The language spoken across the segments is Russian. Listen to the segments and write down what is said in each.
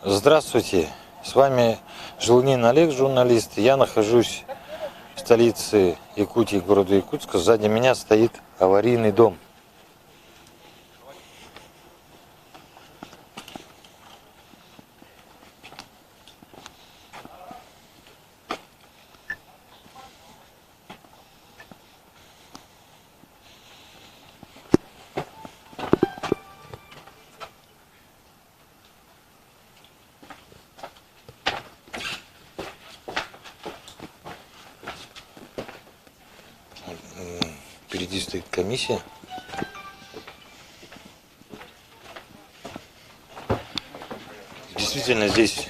Здравствуйте, с вами Желунин Олег, журналист. Я нахожусь в столице Якутии, города Якутска. Сзади меня стоит аварийный дом. Впереди стоит комиссия. Действительно, здесь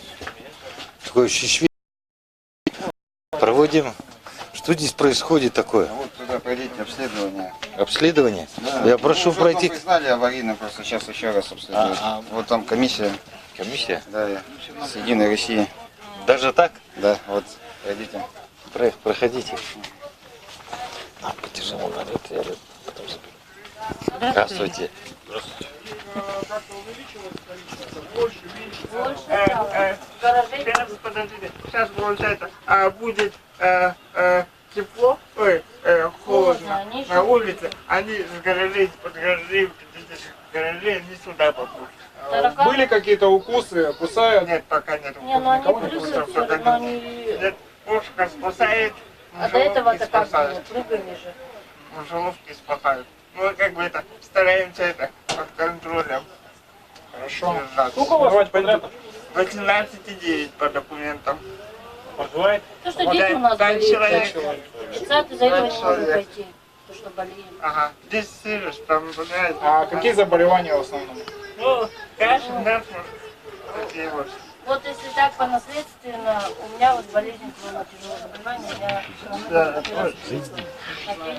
такое ощущение. Проводим. Что здесь происходит такое? Вот туда пройдите обследование. Обследование? Да. Я прошу пройти. Вы знали аварийно, просто сейчас еще раз обследуют. Вот там комиссия. Комиссия? Да, с Единой России. Даже так? Да, вот, пройдите. Проходите. Потяжело надо, это я потом заберу. Здравствуйте. Здравствуйте. Подождите, сейчас получается, будет тепло, холодно на улице, они с гаражей, под гаражей, гаражей, они сюда попадут. Были какие-то укусы, кусают? Нет, пока нет. Не, ну они плюсы, но они... Нет, кошка спасает. А до этого-то как было? Прыгали же. Мышеловки спасают. Мы как бы это стараемся это под контролем. Хорошо. Держать. Сколько у вас давайте подряд? 18,9 по документам. Поживает? То, что дети у нас Пять болеют. человек. Отца за этого не могут пойти. То, что болеют. Ага, здесь сырыш, там, знаете. А какие заболевания в основном? Ну, кашель, насморк. Такие вот. Вот если так по-наследственно, у меня вот болезнь было тяжелое заболевание,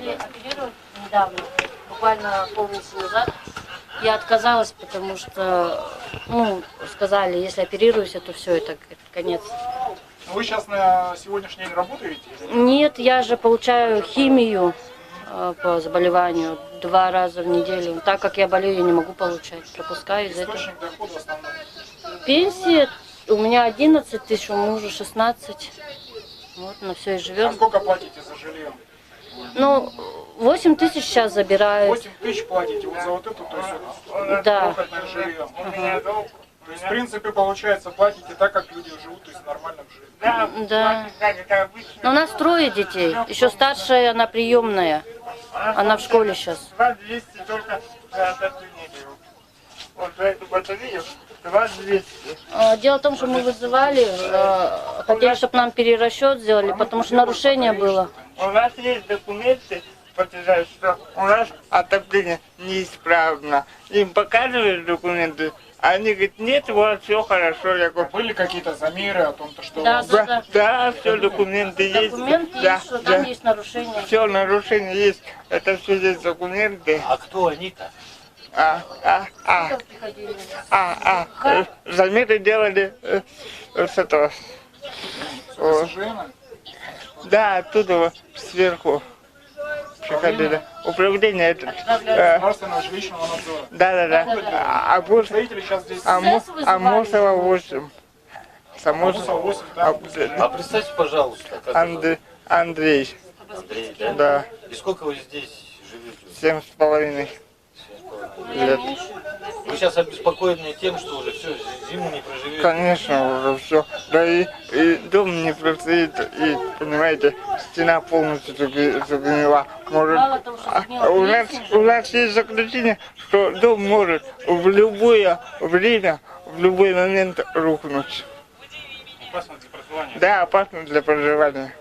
я оперировать недавно, буквально полмесяца назад. Я отказалась, потому что, ну, сказали, если оперируюсь, то все, это конец. Вы сейчас на сегодняшний день работаете? Нет, я же получаю химию по заболеванию 2 раза в неделю. Так как я болею, я не могу получать, пропускаю из-за этого. Источник дохода основной. Пенсия у меня 11 тысяч, у мужа 16. Вот, на все и А живем. сколько платите за жилье? Ну, 8 тысяч сейчас забирают. 8 тысяч платите вот за вот эту, то есть вот, Да. крохотное жилье. У меня долг. То есть, в принципе, получается, платите так, как люди живут, то есть в нормальном жилье. Да, Да. как это обычно. Но у нас 3 детей. Еще старшая, она приемная. Она в школе сейчас. 2200 только за отопление беру. Вот за эту батарею 2200. Дело в том, что мы вызывали, хотели, чтобы нам перерасчет сделали, потому что нарушение было. У нас есть документы, подтверждают, что у нас отопление неисправно. Им показывают документы, они говорят, нет, у вас все хорошо. Я говорю, Были какие-то замеры о том, что у Да, вас... да. да, все документы есть. Документы Да, есть, что да. там есть нарушение. Все нарушения есть. Это все есть документы. А кто они-то? Приходили. Замеры делали с этого. СЖМ? Да, оттуда вот сверху приходили. Управление это. Государственного жилищного надзора. Да. А больше. Строители сейчас здесь... Амосова 8. Амосова 8, да. А представьте, пожалуйста, как Андрей. Андрей, да? Да. И сколько вы здесь живете? 7,5 лет. Вы сейчас обеспокоены тем, что уже все, зиму не проживете? Конечно, уже все. Да и дом не простоит, и, понимаете, стена полностью загнила. Может, Мало того, что загнила, у нас есть заключение, что дом может в любое время, в любой момент рухнуть. Опасно для проживания. Да, опасно для проживания.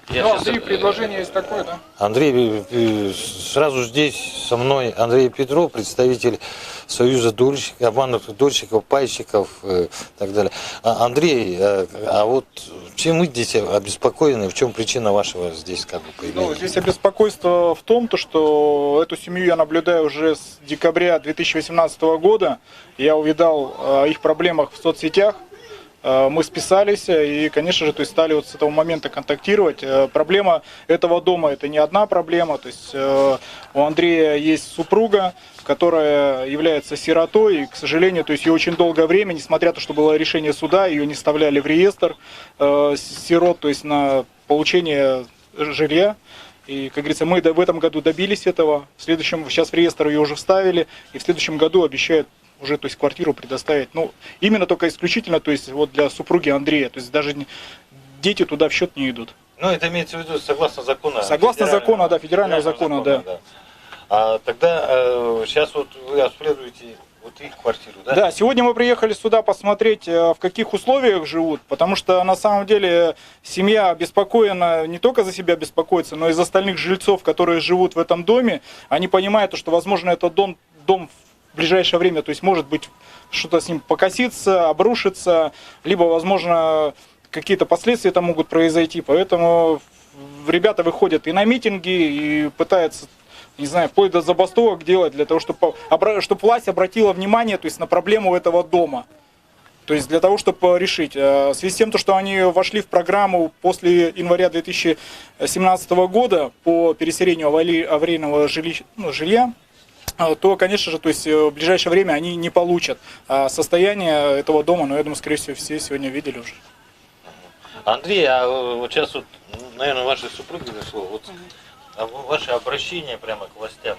Ну, Андрей, предложение есть такое, да? Андрей, сразу здесь со мной Андрей Петров, представитель Союза дольщиков, обманутых дольщиков, пайщиков и так далее. Андрей, а вот чем вы здесь обеспокоены, в чем причина вашего здесь как бы появления? Ну, здесь обеспокойство в том, что эту семью я наблюдаю уже с декабря 2018 года. Я увидал о их проблемах в соцсетях. Мы списались и, конечно же, то есть стали вот с этого момента контактировать. Проблема этого дома – это не одна проблема. То есть у Андрея есть супруга, которая является сиротой, и, к сожалению, то есть ее очень долгое время, несмотря на то, что было решение суда, ее не вставляли в реестр сирот, то есть на получение жилья. И, как говорится, мы в этом году добились этого. В следующем, сейчас в реестр ее уже вставили, и в следующем году обещают уже, то есть, квартиру предоставить. Ну, именно только исключительно, то есть, вот для супруги Андрея. То есть даже дети туда в счет не идут. Ну, это имеется в виду согласно закону. Согласно закону, да, федерального закона, да. А тогда сейчас вот вы обследуете вот их квартиру, да? Да, сегодня мы приехали сюда посмотреть, в каких условиях живут, потому что на самом деле семья обеспокоена, не только за себя беспокоится, но и за остальных жильцов, которые живут в этом доме. Они понимают, что, возможно, этот дом в ближайшее время, то есть, может быть, что-то с ним покосится, обрушится, либо, возможно, какие-то последствия там могут произойти. Поэтому ребята выходят и на митинги, и пытаются, не знаю, вплоть до забастовок делать, для того, чтобы власть обратила внимание, то есть, на проблему этого дома. То есть для того, чтобы решить. В связи с тем, что они вошли в программу после января 2017 года по переселению аварийного жилья, то, конечно же, то есть в ближайшее время они не получат. А состояние этого дома, ну, я думаю, скорее всего, все сегодня видели уже. Андрей, а вот сейчас вот, наверное, вашей супруги дошло, вот ваше обращение прямо к властям.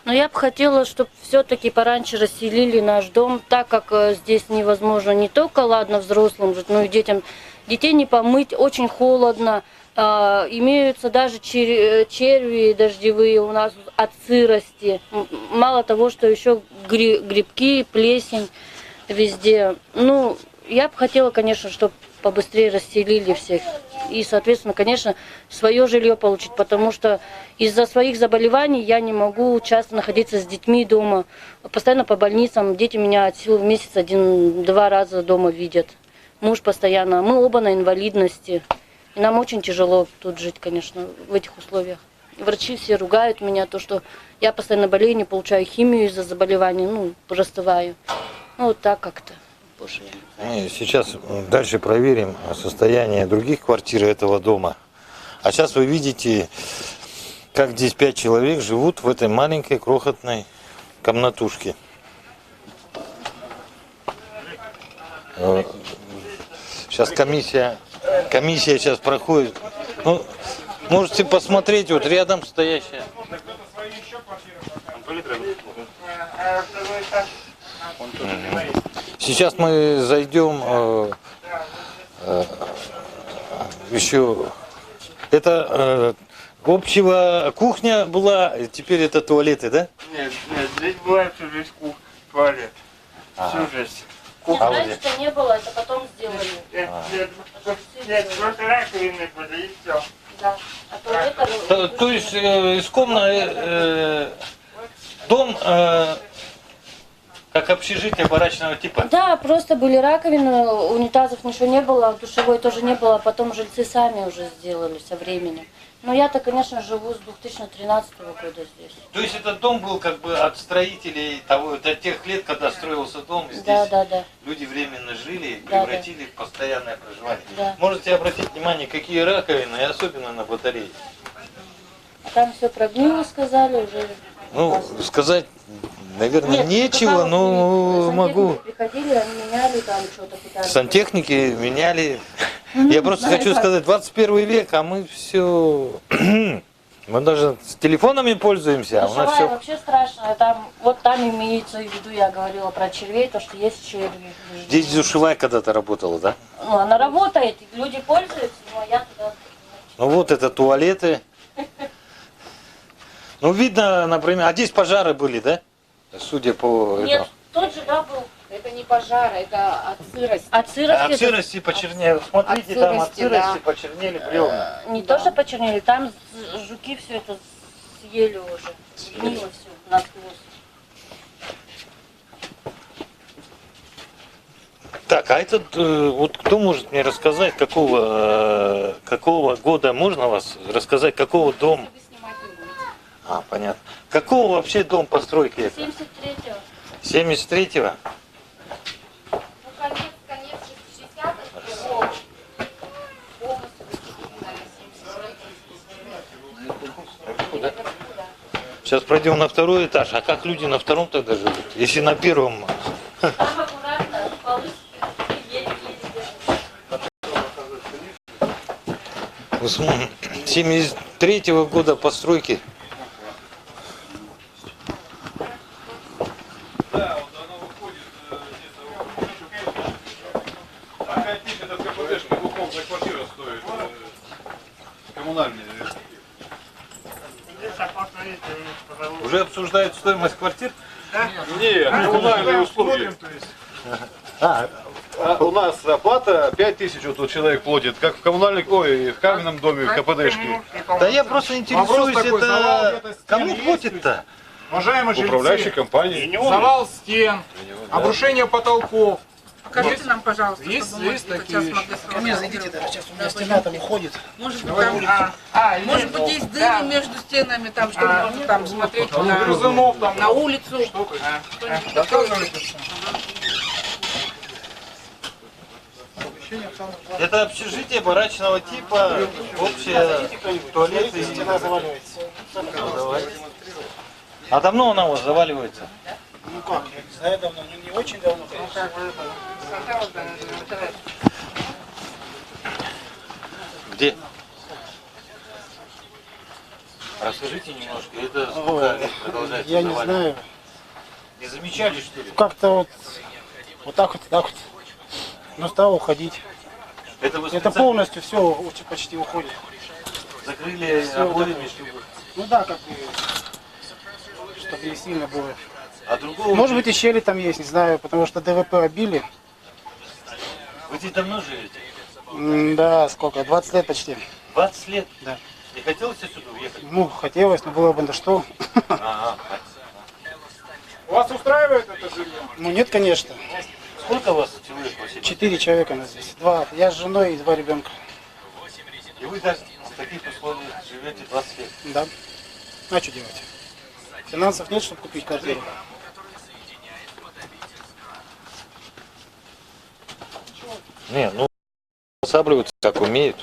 Но я бы хотела, чтобы все-таки пораньше расселили наш дом, так как здесь невозможно не только, ладно, взрослым жить, но и детям. Детей не помыть, очень холодно. Имеются даже черви дождевые у нас от сырости. Мало того, что еще грибки, плесень везде. Ну, я бы хотела, конечно, чтобы побыстрее расселили всех. И, соответственно, конечно, свое жилье получить, потому что из-за своих заболеваний я не могу часто находиться с детьми дома. Постоянно по больницам. Дети меня от силы в месяц 1-2 раза дома видят. Муж постоянно. Мы оба на инвалидности. И нам очень тяжело тут жить, конечно, в этих условиях. Врачи все ругают меня, то, что я постоянно болею, не получаю химию из-за заболеваний, ну, простываю. Ну, вот так как-то. Мы сейчас дальше проверим состояние других квартир этого дома. А сейчас вы видите, как здесь 5 человек живут в этой маленькой крохотной комнатушке. Сейчас комиссия сейчас проходит. Ну, можете посмотреть, вот рядом стоящая. Сейчас мы зайдем еще. Это общего кухня была, теперь это туалеты, да? Нет, здесь была всю жизнь туалет. Всю жизнь. Нет, раньше-то не было, это потом сделали. Нет, просто раковины были и все. Да. А туалет... То есть из комнаты дом как общежитие барачного типа? Да, просто были раковины, унитазов ничего не было, душевой тоже не было, а потом жильцы сами уже сделали со временем. Но я-то, конечно, живу с 2013 года здесь. То есть этот дом был как бы от строителей до тех лет, когда строился дом, и здесь Да. люди временно жили, Да, превратили в постоянное проживание. Да. Можете обратить внимание, какие раковины, и особенно на батарее. Там все прогнило, сказали уже. Ну, сказать, наверное, нечего, но могу. Приходили, они меняли там что-то, пытались. Сантехники меняли. Я просто хочу сказать, 21 век, а мы все... Мы даже с телефонами пользуемся, а у нас Душевая все... вообще страшная. Там, вот там имеется в виду, я говорила про червей, то, что есть черви. Здесь душевая когда-то работала, да? Ну, она работает, люди пользуются, но я туда... Ну вот это туалеты. Ну видно, например, а здесь пожары были, да? Судя по... Нет, тот же, да, был. Это не пожар, это от сырости. От сырости. От сырости почернели. Смотрите, там от сырости да. почернели бревна. Не то, что почернели, там жуки все это съели уже. Сгнило все насквозь. Так, а этот, вот кто может мне рассказать, какого года, можно вас рассказать, какого дома? Вы снимать не будете. А, понятно. Какого вообще дом постройки это? 73-го. 73-го? Ну, конец 60-х, Сейчас пройдем на второй этаж. А как люди на втором тогда живут? Если на первом... Там аккуратно, полы едет. 73-го года постройки. Да, вот она выходит где-то. 5 тысяч это в КПДшке двухкомнатная квартира стоит. Коммунальная. Здесь посмотрите, пожалуйста. Уже обсуждают стоимость квартир? Нет, коммунальные условия. А у нас оплата 5 тысяч вот человек платит, как в коммунальном, ой, в каменном доме, в КПДшке. Да я просто интересуюсь, такой, завал это где-то стен кому есть платит-то? Уважаемые Управляющей жильцы, компании. завал стен, обрушение потолков. Покажите нам, пожалуйста, Есть, чтобы мы есть сейчас такие могли вещи. сформулировать. Мне зайдите, да, сейчас у меня стена там уходит. Может быть, там, может быть, есть дыры между стенами, там, чтобы можно там смотреть Грызунов там. на улицу. Доказывайте. Это общежитие барачного типа, общее туалет и... Стена заваливается. А давно она у вас заваливается? Ну как, я не знаю давно, не очень давно, конечно. Где? Расскажите немножко, это сколько лет продолжается Я не заваливаться? знаю. Не замечали, что ли? Как-то вот так вот. Но стало уходить. Это вы Это специально полностью все почти уходит. закрыли обоями, чтобы... Ну да, как бы, чтобы не сильно было. А другого... Может быть и щели там есть, не знаю, потому что ДВП обили. Вы здесь давно живете? Да, сколько, 20 лет почти. 20 лет? Да. Не хотелось отсюда уехать? Ну, хотелось, но было бы на что. Ага. Вас устраивает это жилье? Ну нет, конечно. Сколько у вас человек по семье? 4 человека у нас здесь. 2. Я с женой и 2 ребенка. И вы даже в таких условиях живете 20 лет? Да. А что делать? Финансов нет, чтобы купить квартиру. Не, ну, осабливаются как умеют.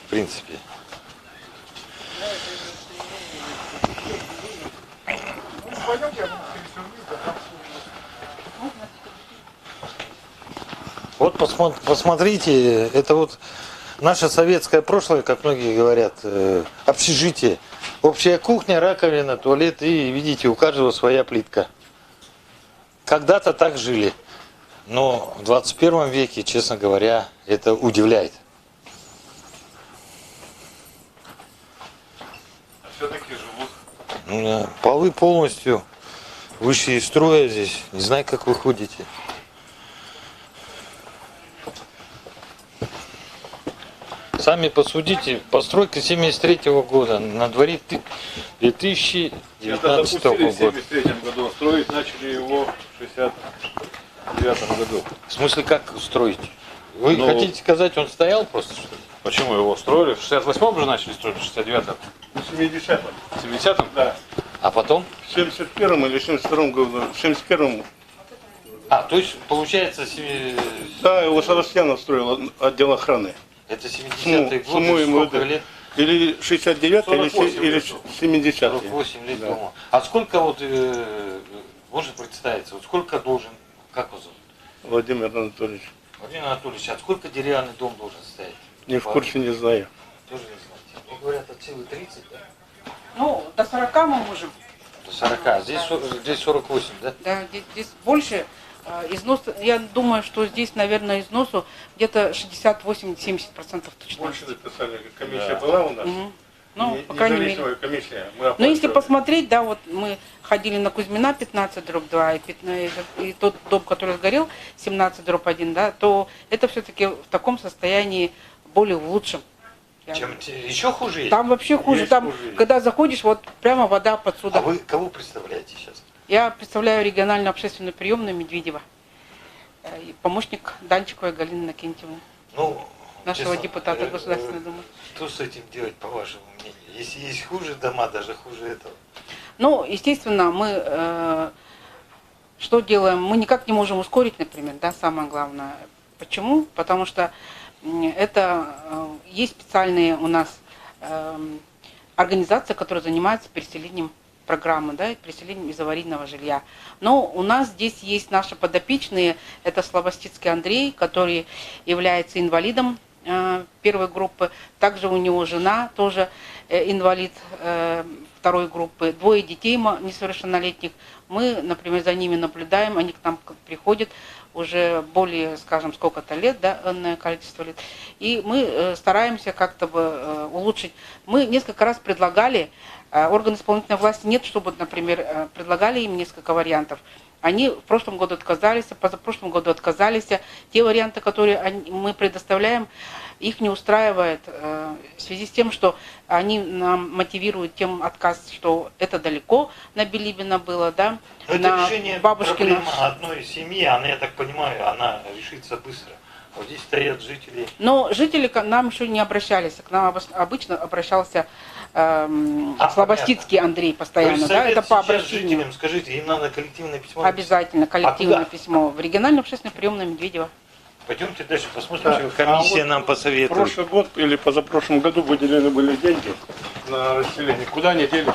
В принципе. Вот посмотрите, это вот наше советское прошлое, как многие говорят, общежитие. Общая кухня, раковина, туалет и, видите, у каждого своя плитка. Когда-то так жили. Но в 21 веке, честно говоря, это удивляет. Все-таки живут. Ну, полы полностью вышли из строя здесь. Не знаю, как вы ходите. Сами посудите, постройка 73-го года, на дворе Это 2019 допустили в года. 73 году, строить начали его в 69 году. В смысле, как строить? Вы Ну, хотите сказать, он стоял просто, что ли? Почему его строили? В 68-м же начали строить, в 69-м? В 70-м. В 70-м? Да. А потом? В 71-м или 72-м году. В 71-м. А, то есть, получается, Да, его Савастьянов строил отдел охраны. это 70-е Сумму годы, ему сколько это- лет? Или 69-й, 48 или лет. 70-й. 48 лет дома. А сколько вот, можно представиться, вот сколько должен, как его зовут? Владимир Анатольевич. Владимир Анатольевич, а сколько деревянный дом должен стоять? Не в курсе, не знаю. Тоже не знаете. Ну, говорят, от силы 30, да? Ну, до 40 мы можем. До 40. А здесь 48, да? Да, здесь больше. Износ, я думаю, что здесь, наверное, износу где-то 68-70% точно. Больше написали. Комиссия была у нас. Мгм. Ну, по крайней мере. Независимая комиссия. Мы Но если оплачивали. посмотреть, да, вот мы ходили на Кузьмина 15/2 и тот дом, который сгорел 17/1, да, то это все-таки в таком состоянии более в лучшем. Чем еще хуже есть? Там вообще хуже. Есть Там, хуже. когда заходишь, вот прямо вода под сюда. А вы кого представляете сейчас? Я представляю региональную общественную приемную Медведева. И помощник Данчиковой Галины Накентьевны, Ну, нашего честно, депутата Государственной Думы. Что с этим делать, по вашему мнению? Если есть хуже дома, даже хуже этого. Ну, естественно, мы что делаем? Мы никак не можем ускорить, например, да, самое главное. Почему? Потому что это есть специальные у нас организация, которая занимается переселением программы, да, переселением из аварийного жилья. Но у нас здесь есть наши подопечные, это Слобостицкий Андрей, который является инвалидом первой группы, также у него жена тоже инвалид второй группы, двое детей несовершеннолетних. Мы, например, за ними наблюдаем, они к нам приходят уже более, скажем, сколько-то лет, да, энное количество лет, и мы стараемся как-то бы улучшить. Мы несколько раз предлагали, органы исполнительной власти нет, чтобы, например, предлагали им несколько вариантов. Они в прошлом году отказались, позапрошлом году отказались. Те варианты, которые мы предоставляем, их не устраивает в связи с тем, что они нам мотивируют тем отказ, что это далеко на Билибина было, да, Это на решение Бабушкина. проблемы одной семьи, она, я так понимаю, она решится быстро. Вот здесь стоят жители. Но жители к нам еще не обращались. К нам обычно обращался Слобостицкий Андрей постоянно, да, это по обращению. Жителям скажите, им надо коллективное письмо. Обязательно коллективное куда? письмо в региональный общественный прием на Медведева. Пойдемте дальше посмотрим, что комиссия нам посоветует. Прошлый год или позапрошлом году выделены были деньги на расселение. Куда они делись?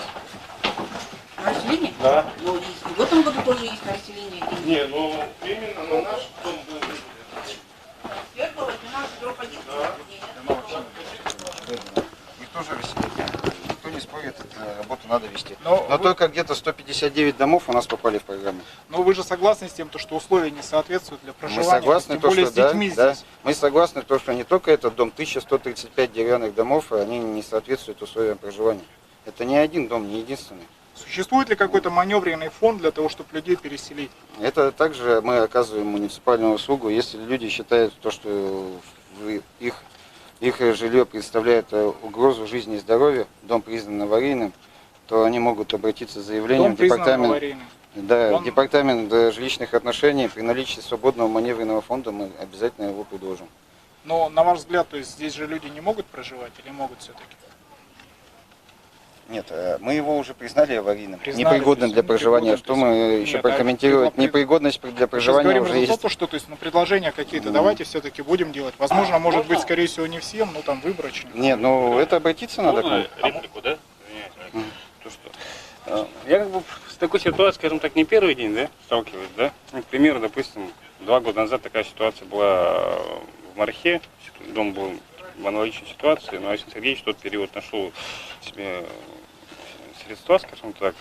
На расселение? Да. Ну, есть. В этом году тоже есть на расселение деньги. Не, ну именно на наш дом был выделен. Сверху 12 дробь 1. Никто же расселение. Никто не спорит, работу надо вести. Но Но вы- только где-то 159 домов у нас попали в программу. Но вы же согласны с тем, что условия не соответствуют для Мы проживания, согласны, тем то, более что с да, детьми да. здесь. Мы согласны, то, что не только этот дом, 1135 деревянных домов, они не соответствуют условиям проживания. Это не один дом, не единственный. Существует ли какой-то маневренный фонд для того, чтобы людей переселить? Это также мы оказываем муниципальную услугу, если люди считают то, что их жилье представляет угрозу жизни и здоровью, дом признан аварийным, то они могут обратиться с заявлением Дом в признан департамент, аварийным. в департамент жилищных отношений. При наличии свободного маневренного фонда мы обязательно его предложим. Но, на ваш взгляд, то есть здесь же люди не могут проживать или могут все-таки? Нет, мы его уже признали аварийным, Признали, непригодным то для есть проживания. непригодным, Что то мы есть- еще Нет, а прокомментировать? пригод- Непригодность для Мы сейчас проживания говорим уже результат, есть. то, что то есть, предложения какие-то давайте все-таки будем делать. Возможно, может быть, скорее всего, не всем, но там выборочно. Нет, ну это обратиться надо к нам. Можно реплику, да? Извиняюсь. То, что, я как бы с такой ситуацией, скажем так, не первый день, да, сталкиваюсь, да. Ну, к примеру, допустим, 2 года назад такая ситуация была в Мархе, дом был в аналогичной ситуации, но Александр Сергеевич в тот период нашел себе средства, скажем так,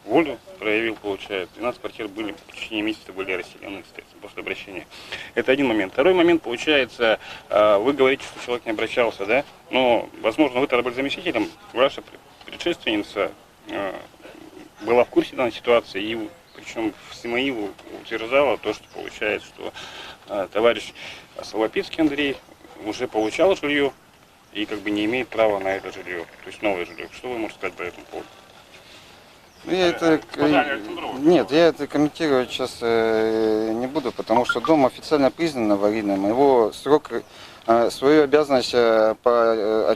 волю проявил, получается. 12 квартир были, в течение месяца были расселены, естественно, после обращения. Это один момент. Второй момент, получается, вы говорите, что человек не обращался, да? Но, возможно, вы тогда были заместителем, ваша предшественница была в курсе данной ситуации, и причем в СМИ утверждала то, что получается, что товарищ Солопицкий Андрей уже получал жилье и как бы не имеет права на это жилье, то есть новое жилье. Что вы можете сказать по этому поводу? Ну, Нет, я это комментировать сейчас не буду, потому что дом официально признан аварийным. Его срок, свою обязанность по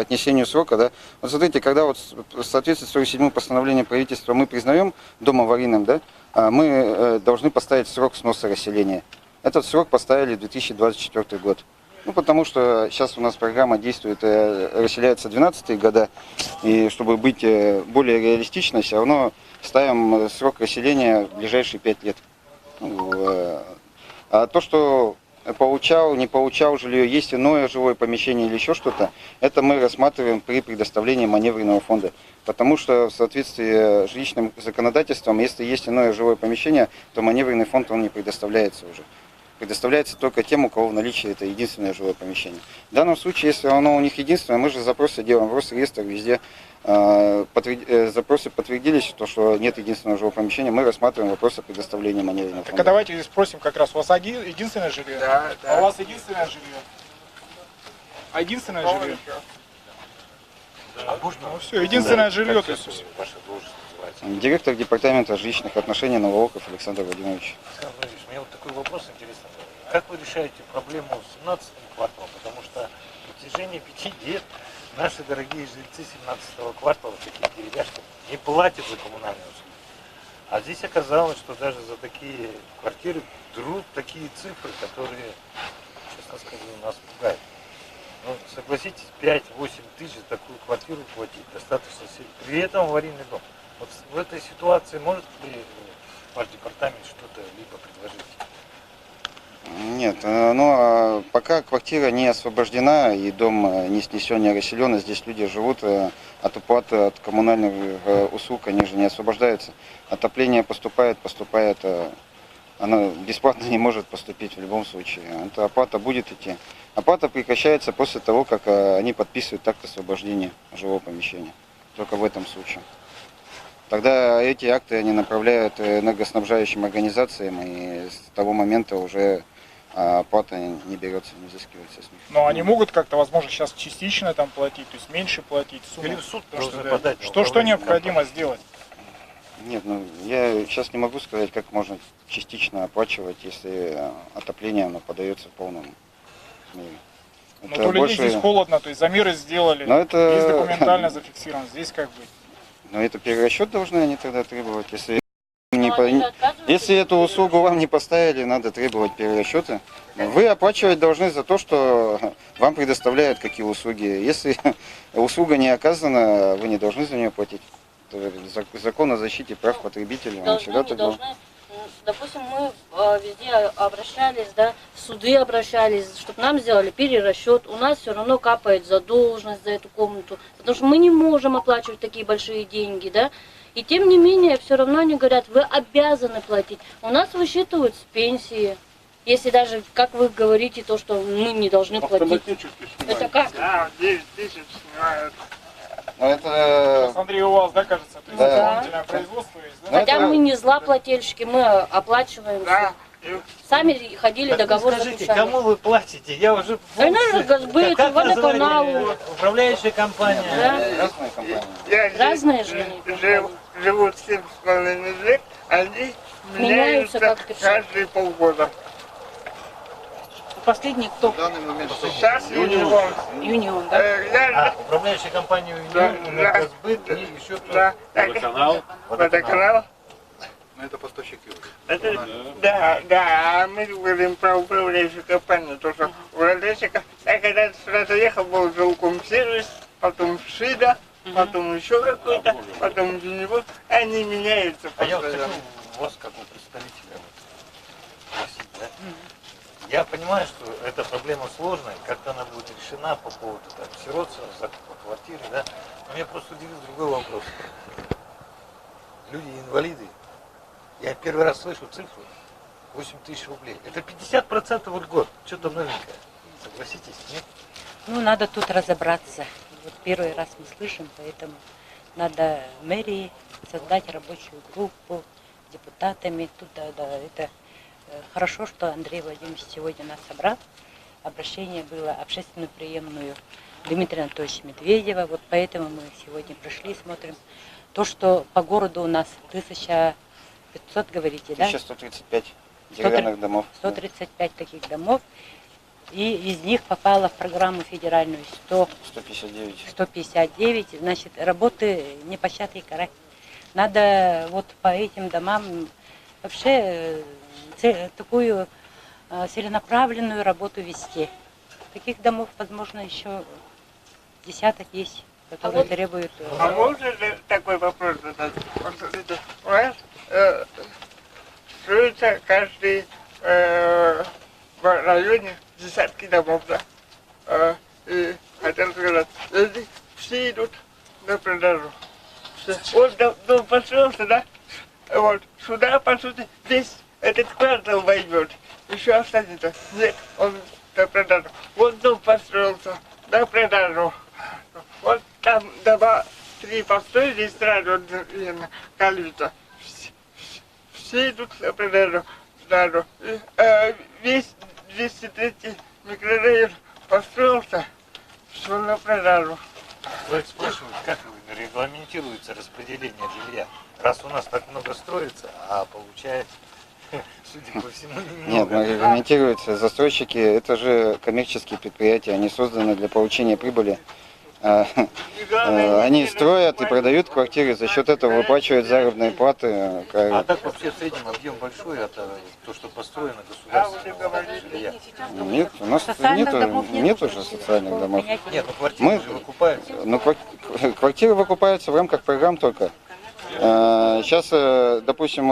отнесению срока, да. Вот смотрите, когда вот в соответствии с 47-м постановлением правительства мы признаем дом аварийным, да, мы должны поставить срок сноса расселения. Этот срок поставили 2024 год. Ну, потому что сейчас у нас программа действует, расселяется 12-е года, и чтобы быть более реалистично, все равно ставим срок расселения в ближайшие 5 лет. А то, что получал, не получал жилье, есть иное жилое помещение или еще что-то, это мы рассматриваем при предоставлении маневренного фонда. Потому что в соответствии с жилищным законодательством, если есть иное жилое помещение, то маневренный фонд он не предоставляется уже. Предоставляется только тем, у кого в наличии это единственное жилое помещение. В данном случае, если оно у них единственное, мы же запросы делаем в Росреестр, везде запросы подтвердились, то, что нет единственного жилого помещения, мы рассматриваем вопрос о предоставлении маневренного Так фонда. а давайте спросим как раз, у вас единственное жилье? Да, да. А у вас единственное жилье? А единственное жилье? Ну все, единственное жилье, то есть. Ваша должность называется. Директор департамента жилищных отношений Новооков Александр Владимирович. Александр Владимирович, мне вот такой вопрос интересный. Как вы решаете проблему с 17-м кварталом? Потому что на протяжении 5 лет наши дорогие жильцы 17-го квартала, такие деревяшки, не платят за коммунальные услуги. А здесь оказалось, что даже за такие квартиры берут такие цифры, которые, честно скажу, нас пугают. Ну, согласитесь, 5-8 тысяч за такую квартиру платить достаточно. При этом аварийный дом. Вот в этой ситуации может ли ваш департамент что-то либо предложить? Нет, но пока квартира не освобождена и дом не снесен, не расселен, и здесь люди живут от уплаты от коммунальных услуг, они же не освобождаются. Отопление поступает, оно бесплатно не может поступить в любом случае. Эта оплата будет идти. Оплата прекращается после того, как они подписывают акт освобождения жилого помещения. Только в этом случае. Тогда эти акты они направляют энергоснабжающим организациям, и с того момента уже оплата не берется, не взыскивается с них. Но они могут как-то, возможно, сейчас частично там платить, то есть меньше платить сумму. Или в суд Потому должны что, подать. что необходимо сделать? Нет, я сейчас не могу сказать, как можно частично оплачивать, если отопление оно подается в полном мере. Но то людей здесь холодно, то есть замеры сделали, Но это... есть документально зафиксировано, здесь как быть? Но это перерасчет должны они тогда требовать, если эту услугу вам не поставили, надо требовать перерасчета. Вы оплачивать должны за то, что вам предоставляют какие услуги. Если услуга не оказана, вы не должны за нее платить. Закон о защите прав потребителей. Допустим, мы везде обращались, да, в суды обращались, чтобы нам сделали перерасчет. У нас все равно капает задолженность за эту комнату, потому что мы не можем оплачивать такие большие деньги, да. И тем не менее, все равно они говорят, вы обязаны платить. У нас высчитывают с пенсии. Если даже, как вы говорите, то, что мы не должны платить. Это как? Да, 9 тысяч снимают. Но это... Андрей, у вас, да, кажется, то есть дополнительное производство есть, да? Хотя мы не злоплательщики, мы оплачиваем. Да. Сами ходили, договор Скажите, заключали. кому вы платите? Я уже... Энергосбыт, водоканалу. Управляющая компания. Да. Разные компании. Я Разные же они. живут 7,5 лет, они Меняются меняются как-то всё. каждые полгода. Последний кто? В данный момент Сейчас Юнион. Юнион, да? Управляющая компания Да, Юнион, да. Энергосбыт и еще кто? Да, Водоканал. водоканал. Ну, это поставщики. Да, а мы говорим про управляющую компанию, то что управляющая компания, я когда сюда заехал, был жилкомсервис, потом ШИДа, потом еще какой-то, потом Юнион, они меняются А я вот хочу постоянно. вас, как у представителя, спросить, да? Я понимаю, что эта проблема сложная, как она будет решена по поводу там, сиротства, закупа квартиры, да? Но меня просто удивил другой вопрос. Люди инвалиды, я первый раз слышу цифру 8 тысяч рублей. Это 50% в год, что-то новенькое. Согласитесь, нет? Ну, надо тут разобраться. Вот первый раз мы слышим, поэтому надо мэрии создать рабочую группу с депутатами. Тут, да, это хорошо, что Андрей Владимирович сегодня нас собрал. Обращение было общественную приемную Дмитрия Анатольевича Медведева. Вот поэтому мы сегодня пришли, смотрим. То, что по городу у нас 1500, говорите, да? 1135 деревянных домов. 135 таких домов. И из них попало в программу федеральную 159. Значит, работы непочатый край. Надо вот по этим домам вообще такую целенаправленную работу вести. Таких домов, возможно, еще десяток есть, которые требуют... А можно ли такой вопрос задать? Вот смотрите, у нас строится каждый в районе десятки домов, да? И хотел сказать, люди все идут на продажу. Вот дом построился, да? Вот, сюда, по сути, весь этот квартал войдет. Еще останется. Нет, он на продажу. Вот дом построился на продажу. Вот там дома 3 построили сразу на Кальвица. Все идут на продажу. Весь 203 микрорайон построился, все на продажу. Вы спрашивают, как регламентируется распределение жилья? Раз у нас так много строится, а получается, судя по всему, Нет, регламентируется. Застройщики, это же коммерческие предприятия, они созданы для получения прибыли. Они строят и продают квартиры, за счет этого выплачивают заработные платы. А так вообще в среднем объем большой, это то, что построено государственного жилья? Нет, у нас нет уже социальных домов. Нет, ну квартиры же выкупаются. Ну, квартиры выкупаются в рамках программ только. Сейчас, допустим,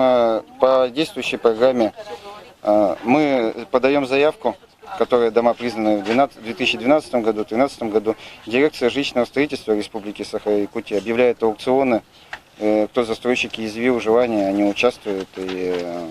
по действующей программе мы подаем заявку, которые дома признаны в 2012 году, 2013 году. Дирекция жилищного строительства Республики Саха-Якутия объявляет аукционы. Кто застройщики изъявил желание, они участвуют и,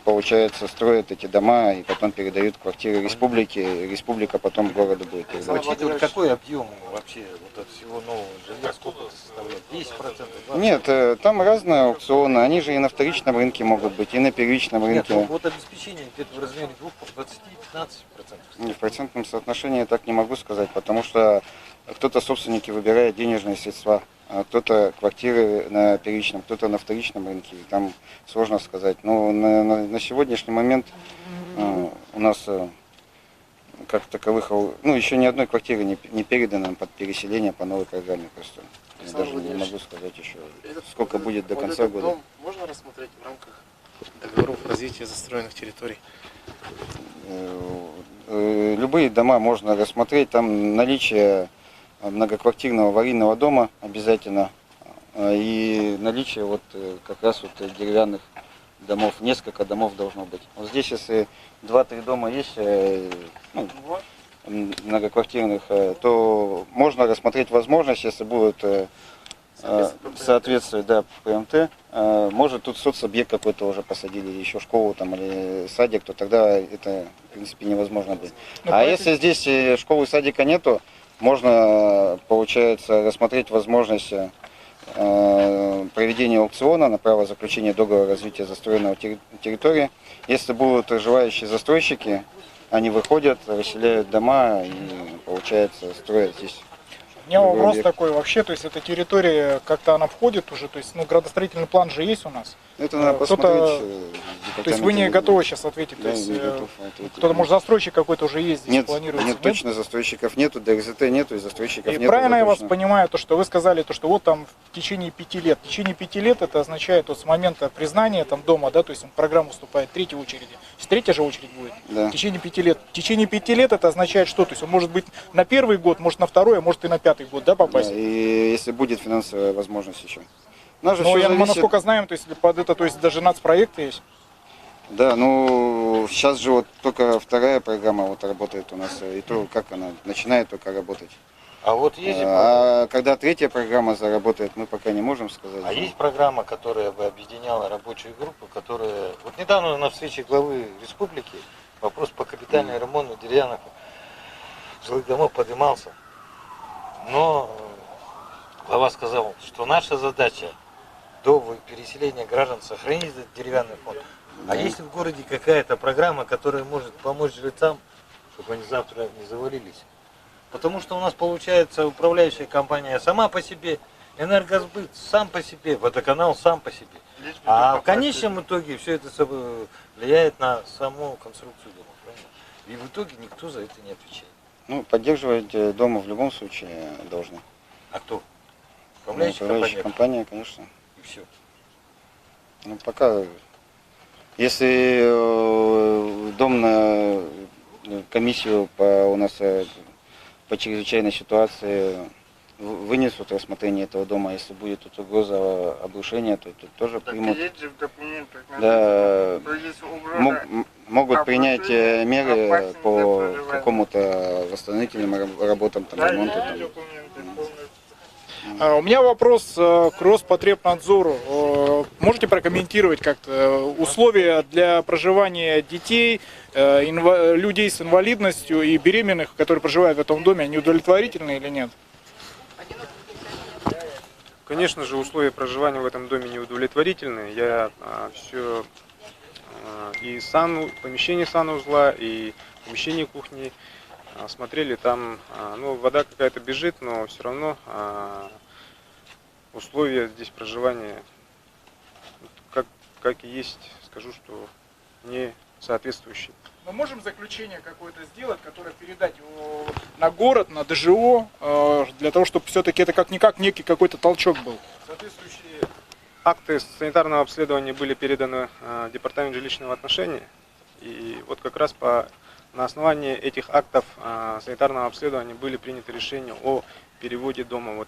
получается, строят эти дома и потом передают квартиры республике. Республика потом городу будет передавать. Учитывая, какой объем вообще вот от всего нового жилья, сколько это составляет? 10%? 20%? Нет, там разные аукционы, они же и на вторичном рынке могут быть, и на первичном Нет, рынке. ну, вот обеспечение где-то в размере 20-15%. В процентном соотношении я так не могу сказать, потому что кто-то собственники выбирает денежные средства, а кто-то квартиры на первичном, кто-то на вторичном рынке. И там сложно сказать. Но на сегодняшний момент у нас как таковых, ну, еще ни одной квартиры не передано под переселение по новой программе просто. Я даже не могу сказать еще, сколько будет до конца года. Дом можно рассмотреть в рамках договоров развития застроенных территорий? Любые дома можно рассмотреть, там наличие многоквартирного аварийного дома обязательно и наличие вот как раз вот деревянных домов, несколько домов должно быть. Вот здесь, если 2-3 дома есть, ну, многоквартирных, то можно рассмотреть возможность, если будут соответствовать, да, ПМТ, может тут соцобъект какой-то уже посадили, или еще школу там, или садик, то тогда это, в принципе, невозможно будет. А если здесь школы и садика нету, можно, получается, рассмотреть возможность проведения аукциона на право заключения договора развития застроенного территории. Если будут желающие застройщики, они выходят, расселяют дома и, получается, строят здесь. У меня вопрос такой вообще, то есть эта территория, как-то она входит уже, то есть, ну, градостроительный план же есть у нас. Это надо посмотреть. То есть вы не готовы сейчас ответить, Да, то есть кто-то, может, застройщик какой-то уже есть здесь, нет, планируется? нет, точно застройщиков нету, ДРЗТ нету, и застройщиков И нету. правильно я вас точно. понимаю, то, что вы сказали, то, что вот там в течение 5 лет. В течение 5 лет это означает вот с момента признания там дома, да, то есть он в программу вступает в третьей очереди. То есть третья же очередь будет. Да. В течение 5 лет. В течение 5 лет это означает что? То есть он может быть на первый год, может на второй, а может и на 5-й год, да, попасть? Да, и если будет финансовая возможность еще. Нас же Ну, всё я, мы зависит. насколько знаем, то есть под это, то есть даже нацпроекты есть. Да, ну сейчас же вот только вторая программа вот работает у нас, и то как она начинает только работать. А вот есть, А когда третья программа заработает, мы пока не можем сказать. а есть программа, которая бы объединяла рабочую группу, которая... Вот недавно на встрече главы республики вопрос по капитальному ремонту деревянных жилых домов поднимался. Но глава сказал, что наша задача до переселения граждан сохранить этот деревянный фонд. А если в городе какая-то программа, которая может помочь жильцам, чтобы они завтра не завалились? Потому что у нас получается управляющая компания сама по себе, энергосбыт сам по себе, водоканал сам по себе. А в конечном итоге все это влияет на саму конструкцию дома. Правильно? И в итоге никто за это не отвечает. Ну, поддерживать дома в любом случае должны. А кто? Ну, Управляющая компания, конечно. И все. Ну, пока, если дом на комиссию у нас по чрезвычайной ситуации вынесут рассмотрение этого дома, если будет тут угроза обрушения, то тут тоже Так примут. есть же в документах Да, написано, что есть угроза могут принять меры опасен для по проживания. какому-то восстановительным работам, там, Да, ремонту. есть Там. документы полностью. У меня вопрос к Роспотребнадзору. Можете прокомментировать как-то условия для проживания детей, людей с инвалидностью и беременных, которые проживают в этом доме, они удовлетворительны или нет? Конечно же, условия проживания в этом доме неудовлетворительны. Я все и помещение санузла, и помещение кухни смотрели, там ну, вода какая-то бежит, но все равно условия здесь проживания, как и есть, скажу, что не соответствующие. Мы можем заключение какое-то сделать, которое передать его на город, на ДЖО, для того, чтобы все-таки это как-никак некий какой-то толчок был. Соответствующие акты санитарного обследования были переданы в Департамент жилищного отношения. И вот как раз на основании этих актов санитарного обследования были приняты решения о переводе дома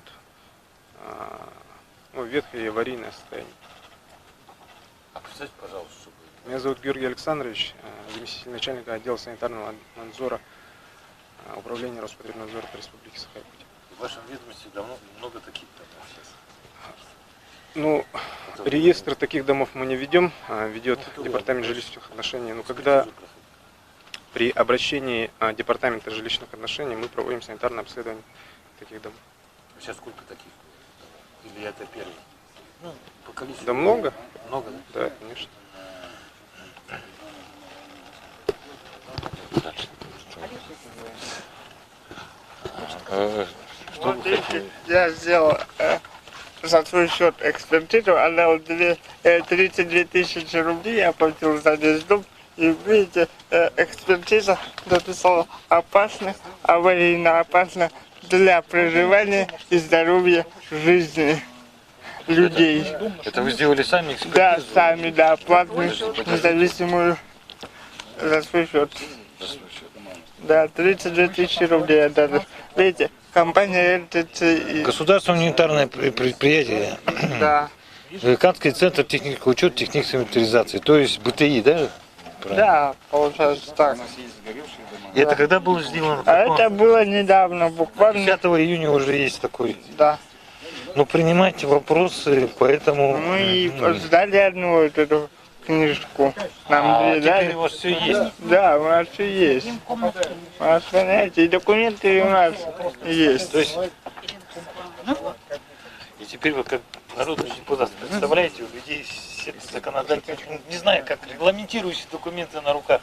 в ветхое и аварийное состояние. А представьте, пожалуйста, чтобы... Меня зовут Георгий Александрович, заместитель начальника отдела санитарного надзора Управления Роспотребнадзора по Республике Саха-Якутия. В вашем ведомстве давно много таких домов сейчас. Ну, реестр таких домов мы не ведем, ведет Департамент жилищных отношений. Но когда при обращении Департамента жилищных отношений мы проводим санитарное обследование таких домов. Сейчас сколько таких? Или это первый? Ну, по количеству. Да много. Много, да? Да, конечно. Что вы хотели? Я сделал за свой счет экспертизу, отдал 32 тысячи рублей, я оплатил за весь дом. И видите, экспертиза написала опасно, аварийно опасно для проживания и здоровья жизни людей. Это вы сделали сами экспертизу? Да, сами, да, платную, независимую за свой счет. Да, 32 тысячи рублей отдали. Видите, компания РТЦ. Государственное унитарное предприятие. Да. Американский центр технического учета, технической инвентаризации, то есть БТИ, да? Правильно? Да, получается так. И это когда было сделано? А это было недавно, буквально. 10 июня уже есть такой. Да. Ну, принимайте вопросы, поэтому... Мы сдали одну вот эту книжку. Нам две дали. Теперь у вас все есть? Да, у нас все есть. У нас, понимаете, и документы у нас есть. То есть... И теперь вы как народный депутат представляете, у людей все законодательные, не знаю, как регламентирующие документы на руках.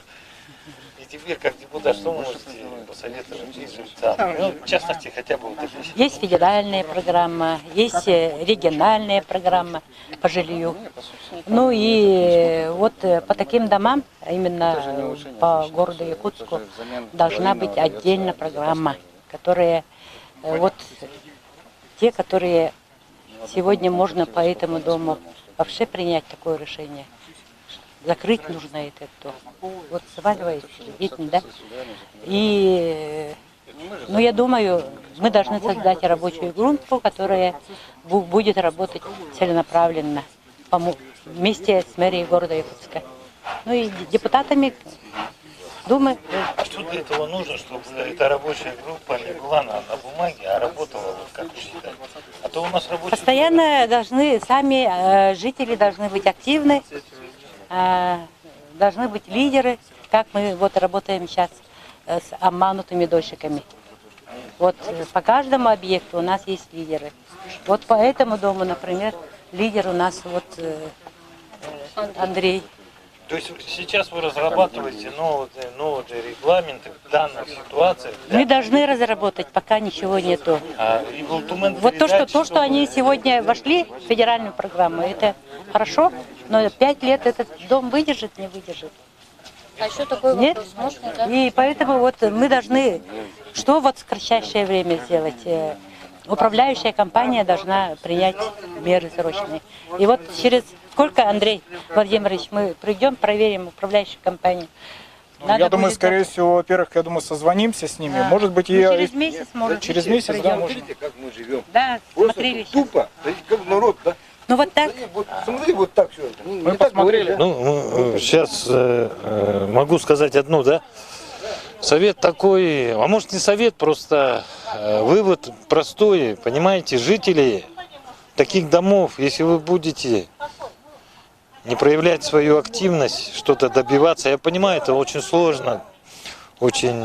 И теперь, как депутат, что можете посоветовать жильцам? Ну, в частности, хотя бы вот такие. Есть федеральная программа, есть региональная программа по жилью. Ну и вот по таким домам, именно по городу Якутску, должна быть отдельная программа, которая вот те, которые сегодня можно по этому дому вообще принять такое решение. Закрыть нужно этот дом. Вот сваливается действительно, да? И, ну, я думаю, мы должны создать рабочую группу, которая будет работать целенаправленно вместе с мэрией города Якутска. Ну и депутатами Думы. А что для этого нужно, чтобы эта рабочая группа не была на бумаге, а работала, вот как вы считаете? А то у нас рабочая Постоянно должны, сами жители должны быть активны, должны быть лидеры, как мы вот работаем сейчас с обманутыми дольщиками. Вот по каждому объекту у нас есть лидеры. Вот по этому дому, например, лидер у нас вот Андрей. То есть сейчас вы разрабатываете новые регламенты в данных ситуациях? Мы должны разработать, пока ничего нету. Вот то, что они сегодня вошли в федеральную программу, это хорошо, но 5 лет этот дом выдержит, не выдержит. А еще такой Нет? вопрос можно, да? И поэтому вот мы должны, что вот в кратчайшее время сделать? Управляющая компания должна принять меры срочные. И вот через сколько, Андрей Владимирович, мы придем, проверим управляющую компанию. Я думаю, скорее всего, во-первых, я думаю, созвонимся с ними. Может быть, через месяц, может через месяц, да, можно. Смотрите, как мы живем. Да, смотрели. Тупо, как народ, да? Ну вот так. Смотри, вот так все это. Мы посмотрели. Ну, сейчас могу сказать одну, да? Совет такой, а может не совет, просто вывод простой, понимаете, жители таких домов, если вы будете не проявлять свою активность, что-то добиваться, я понимаю, это очень сложно, очень,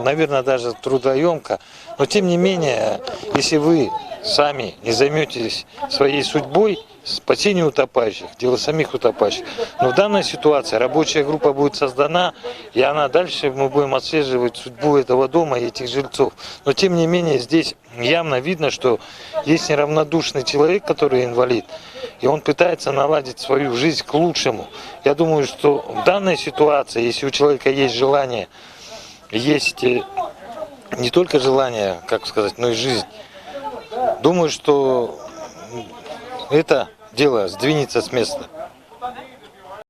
наверное, даже трудоемко, но тем не менее, если вы сами не займетесь своей судьбой, спасением утопающих, дело самих утопающих. Но в данной ситуации рабочая группа будет создана, и она дальше мы будем отслеживать судьбу этого дома и этих жильцов. Но тем не менее здесь явно видно, что есть неравнодушный человек, который инвалид, и он пытается наладить свою жизнь к лучшему. Я думаю, что в данной ситуации, если у человека есть желание, есть не только желание, как сказать, но и жизнь, думаю, что это дело сдвинется с места.